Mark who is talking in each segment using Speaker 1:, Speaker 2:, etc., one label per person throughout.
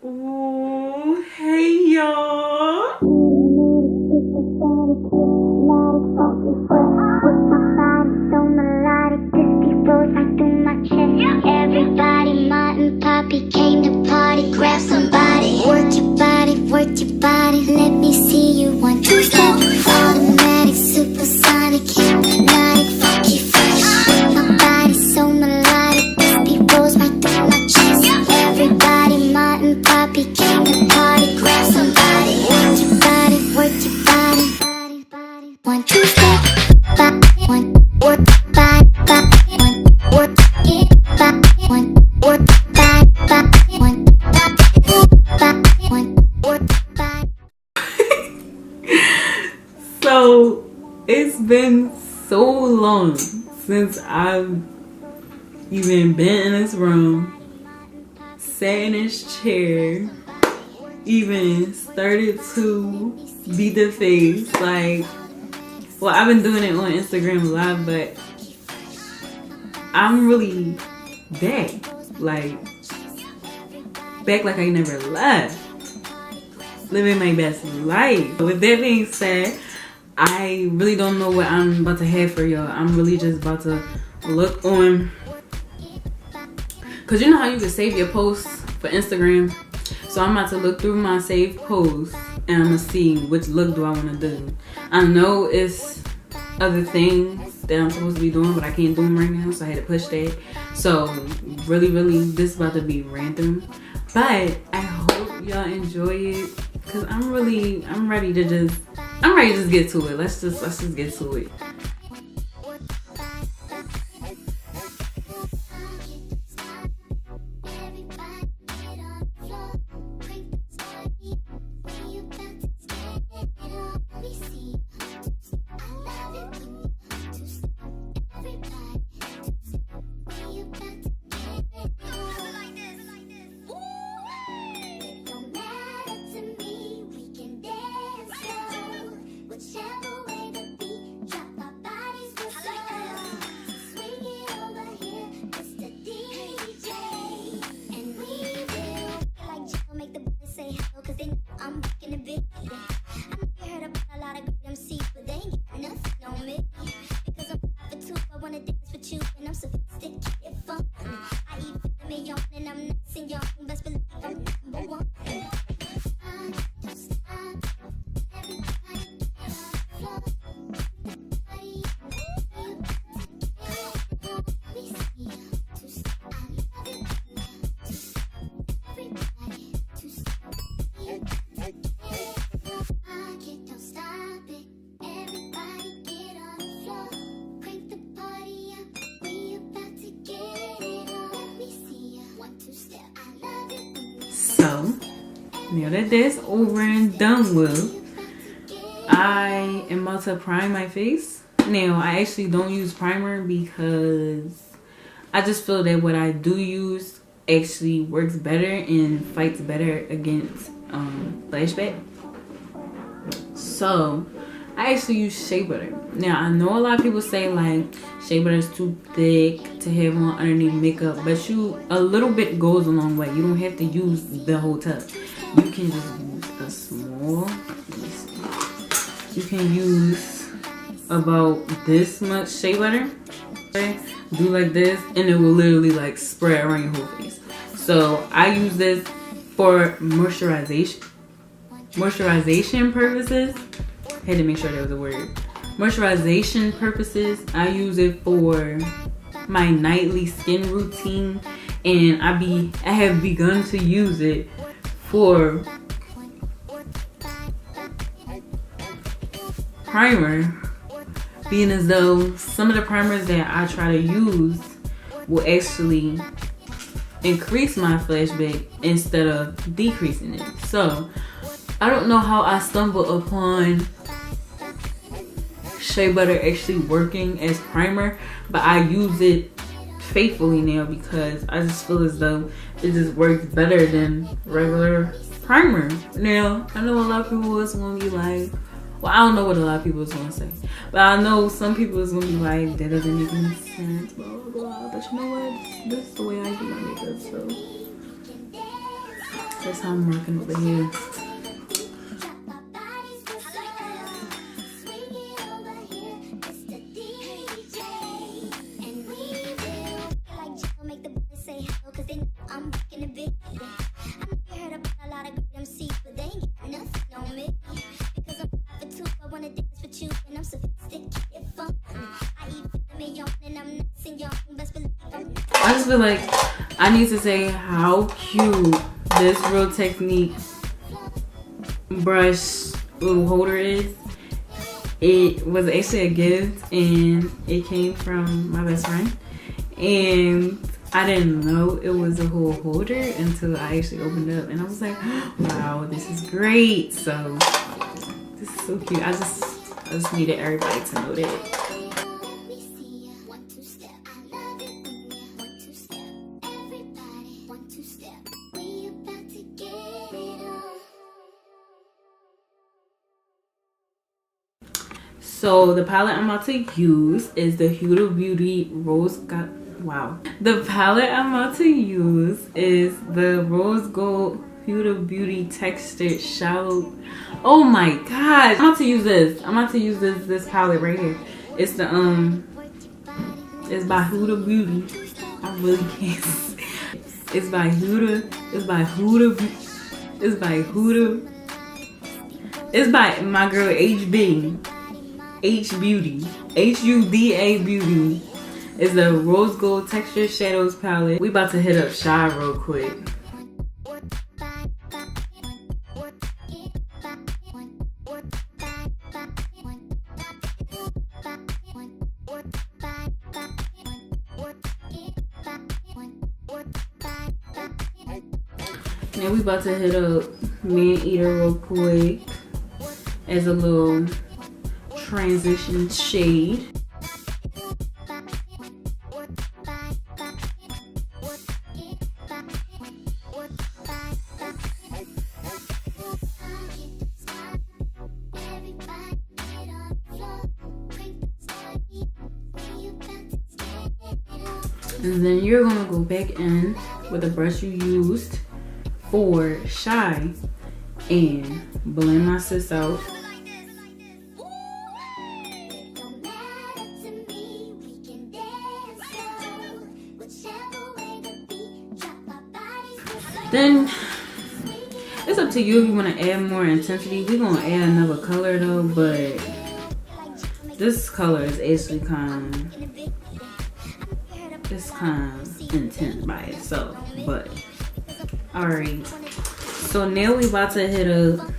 Speaker 1: Ooh, hey y'all.
Speaker 2: Everybody, Martin, Poppy came to party. Grab somebody, work your body. Let me see you 1, 2 step. Automatic, supersonic, hypnotic, funky fresh. My body's so melodic, this beat rolls right through my chest. Everybody, Martin, Poppy came to party. Grab somebody, work your body. 1, 2 step. One, work body, one, work it, one, work body, one, work body.
Speaker 1: So it's been so long since I've even been in this room, sat in this chair, even started to beat the face. Like, well, I've been doing it on Instagram Live, but I'm really back. Back like I never left. Living my best life. With that being said, I really don't know what I'm about to have for y'all. I'm really just about to look on, cause you know how you can save your posts for Instagram. So I'm about to look through my saved posts and I'm gonna see which look do I want to do. I know it's other things that I'm supposed to be doing, but I can't do them right now, so I had to push that. So really, this is about to be random, but I hope y'all enjoy it, cause I'm ready to just get to it. Let's just get to it. So now that that's over and done with, I am about to prime my face. Now I actually don't use primer because I just feel that what I do use actually works better and fights better against flashback. So I actually use shea butter. Now I know a lot of people say like shea butter is too thick to have on underneath makeup, but a little bit goes a long way. You don't have to use the whole tub. You can just use a small. You can use about this much shea butter. Okay? Do like this, and it will literally like spread around your whole face. So I use this for moisturization purposes. I had to make sure that was a word. Moisturization purposes. I use it for my nightly skin routine, and I have begun to use it for primer, being as though some of the primers that I try to use will actually increase my flashback instead of decreasing it. So I don't know how I stumbled upon shea butter actually working as primer, but I use it faithfully now because I just feel as though it just works better than regular primer. Now I know a lot of people is gonna be like, well, I don't know what a lot of people is gonna say, but I know some people is gonna be like, that doesn't make any sense, blah blah blah. But you know what, this is the way I do my makeup. That's how I'm working over here. I just feel like I need to say how cute this Real Technique brush little holder is. It was actually a gift and it came from my best friend, and I didn't know it was a whole holder until I actually opened it up, and I was like, wow, this is great. So this is so cute. I just needed everybody to know that. So the palette I'm about to use is the HudaBeauty Rose Gold. Wow. The palette I'm about to use is the Rose Gold HudaBeauty Textured Shallow. Oh my gosh. I'm about to use this. I'm about to use this palette right here. It's the it's by HudaBeauty. I really can't. It's by Huda. It's by Huda. It's by Huda. It's by my girl HB. H-Beauty. H-U-D-A Beauty. Is the Rose Gold Texture Shadows palette. We about to hit up Shy real quick. Now we about to hit up Maneater real quick as a little transition shade. And then you're gonna go back in with the brush you used for Shy and blend my sis out. Then it's up to you if you want to add more intensity. We're gonna add another color though, but this color is actually kind of intense by itself. But alright, so now we about to hit up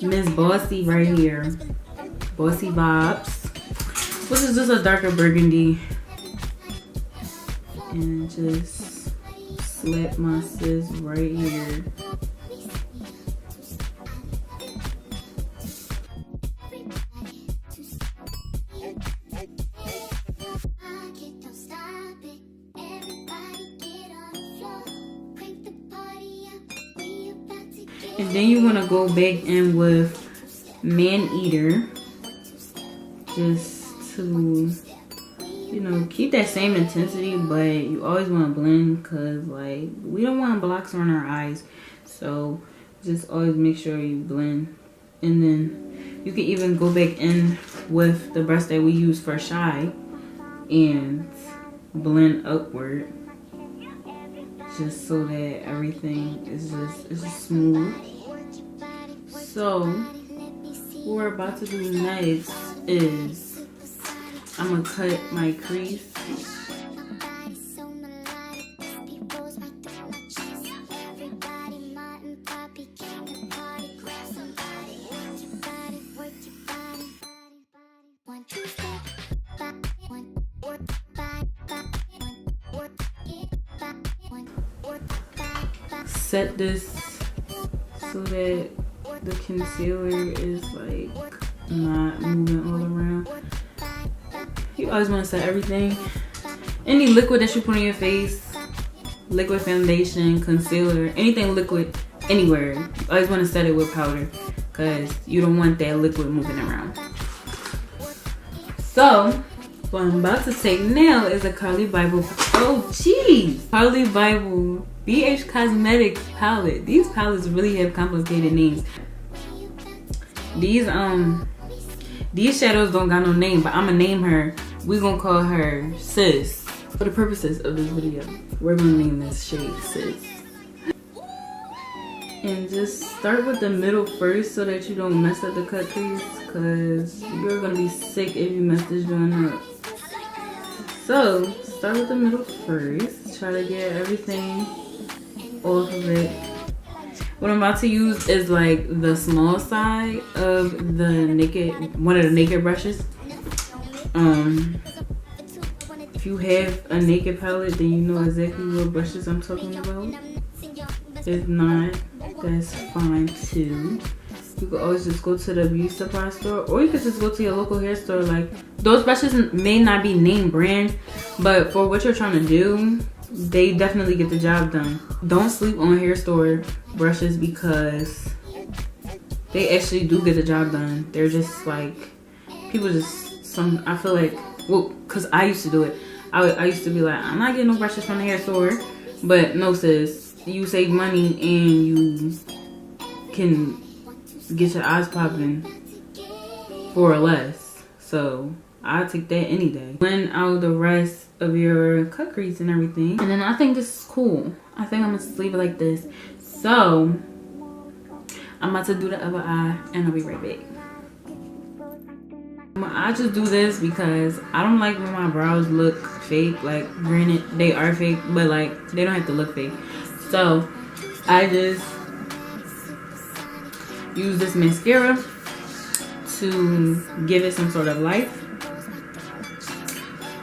Speaker 1: Miss Bossy right here, Bossy Vibes, which is just a darker burgundy, and just slap my sis right here. And then you want to go back in with Maneater just to, you know, keep that same intensity, but you always want to blend because, like, we don't want blocks on our eyes. So just always make sure you blend. And then you can even go back in with the brush that we use for Shy and blend upward, just so that everything is just smooth. So what we're about to do next is I'm gonna cut my crease. Set this so that the concealer is like not moving all around. You always want to set everything. Any liquid that you put on your face, liquid foundation, concealer, anything liquid anywhere, you always want to set it with powder because you don't want that liquid moving around. So What I'm about to take now is a Carli Bybel. Oh jeez, Carli Bybel BH Cosmetics palette. These palettes really have complicated names. These shadows don't got no name, but I'ma name her. We gonna call her Sis. For the purposes of this video, we're gonna name this shade Sis. And just start with the middle first so that you don't mess up the cut crease, because you're gonna be sick if you mess this joint up. So start with the middle first. Try to get everything off of it. What I'm about to use is like the small side of the one of the naked brushes. If you have a naked palette, then you know exactly what brushes I'm talking about. If not, that's fine too. You could always just go to the beauty supply store, or you could just go to your local hair store. Like, those brushes may not be name brand, but for what you're trying to do, they definitely get the job done. Don't sleep on hair store brushes because they actually do get the job done. They're just like, people just, I feel like, well, cause I used to do it. I used to be like, I'm not getting no brushes from the hair store. But no sis, you save money and you can get your eyes popping for less. So I'll take that any day. Blend out the rest of your cut crease and everything. And then I think this is cool. I think I'm gonna just leave it like this. So I'm about to do the other eye and I'll be right back. I just do this because I don't like when my brows look fake. Like, granted, they are fake, but like, they don't have to look fake. So I just use this mascara to give it some sort of life.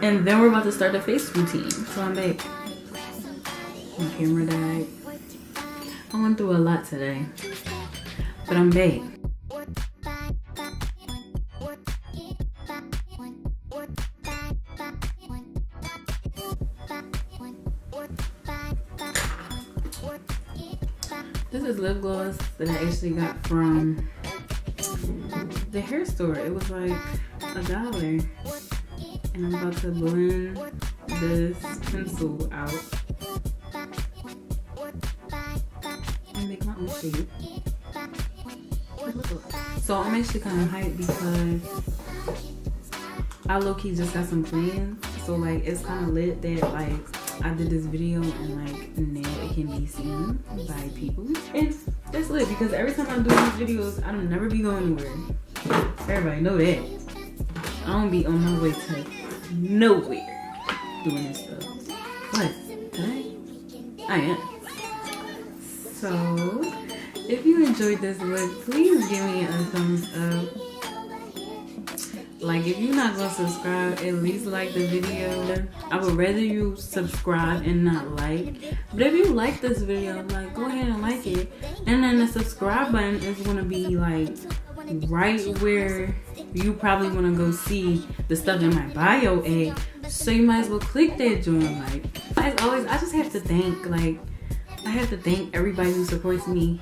Speaker 1: And then we're about to start the face routine. So I'm back. My camera died. I went through a lot today, but I'm back. This is lip gloss that I actually got from the hair store. It was like $1. And I'm about to blend this pencil out and make my own shape. So I'm actually kind of hyped because I low-key just got some plans. So like, it's kind of lit that like I did this video and like now it can be seen by people. And that's lit because every time I do these videos, I don't never be going anywhere. Everybody know that. I don't be on my way to nowhere doing this stuff. But today, I am. So if you enjoyed this look, please give me a thumbs up. Like, if you're not gonna subscribe, at least like the video. I would rather you subscribe and not like. But if you like this video, like, go ahead and like it. And then the subscribe button is gonna be like right where you probably wanna go see the stuff in my bio at. So you might as well click that joint. Like, as always, I just have to thank, like, I have to thank everybody who supports me.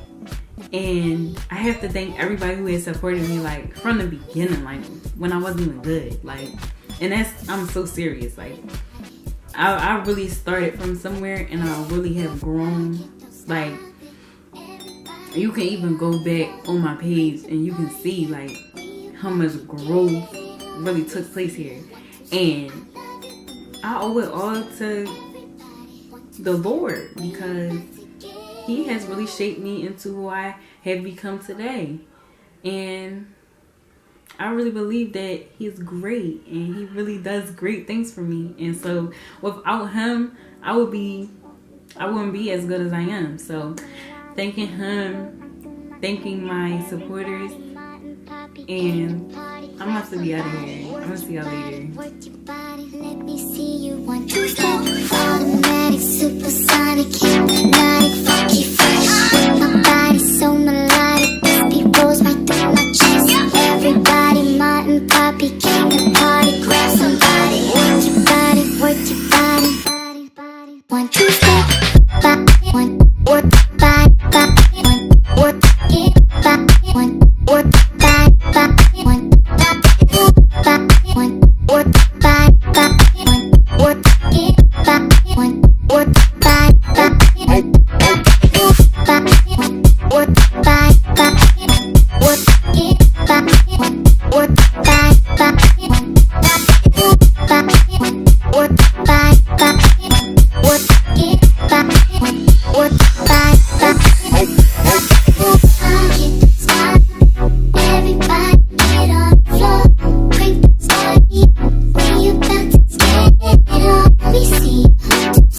Speaker 1: And I have to thank everybody who has supported me, like, from the beginning, like, when I wasn't even good, like, and I'm so serious, like, I really started from somewhere, and I really have grown. Like, you can even go back on my page, and you can see, like, how much growth really took place here, and I owe it all to the Lord, because He has really shaped me into who I have become today. And I really believe that He's great and He really does great things for me. And so without Him, I wouldn't be as good as I am. So thanking Him, thanking my supporters, and I'm about to be out of here. I'm gonna see y'all later.
Speaker 2: Let me see you 1 2 step automatic supersonic.